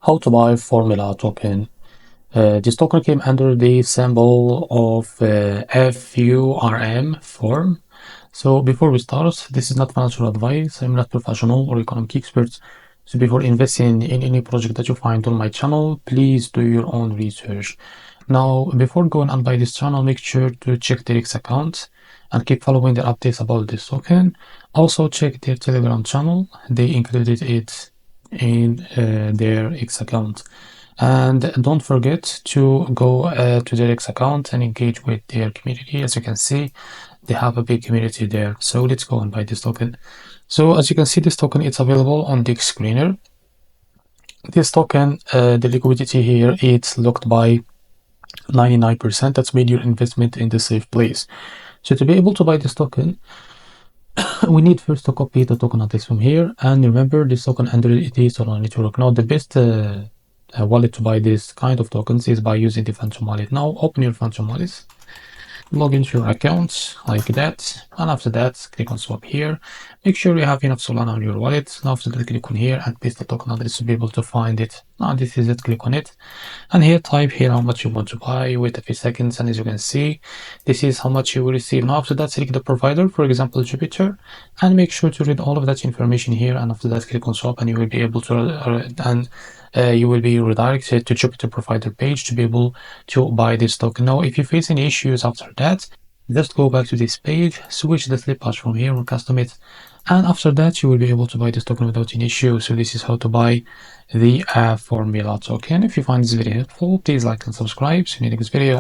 How to buy Formula token. This token came under the symbol of FURM, form. So before we start, this is not financial advice. I'm not professional or economic expert. So before investing in any project that you find on my channel, please do your own research. Now, before going and buy this channel, make sure to check their X account and keep following the updates about this token. Also check their Telegram channel. They included it in their X account. And don't forget to go to their X account and engage with their community. As you can see, they have a big community there. So let's go and buy this token. So as you can see, this token is available on the screener. This token, the liquidity here, it's locked by 99%. That's made your investment in the safe place. So to be able to buy this token, we need first to copy the token address from here. And remember, this token under it is on network. Now, the best wallet to buy this kind of tokens is by using the Phantom wallet. Now, open your Phantom wallet. Log into your account like that, and after that click on swap here. Make sure you have enough Solana on your wallet. Now after that, click on here and paste the token address to be able to find it. Now this is it, click on it, and here type here how much you want to buy. Wait a few seconds, and as you can see, this is how much you will receive. Now after that, select the provider, for example Jupiter, and make sure to read all of that information here, and after that click on swap, and you will be able to you will be redirected to Jupiter provider page to be able to buy this token. Now, if you face any issues after that, just go back to this page, switch the slip patch from here or custom it, and after that you will be able to buy this token without any issue. So this is how to buy the Formula token. If you find this video helpful, please like and subscribe. See you in the next video.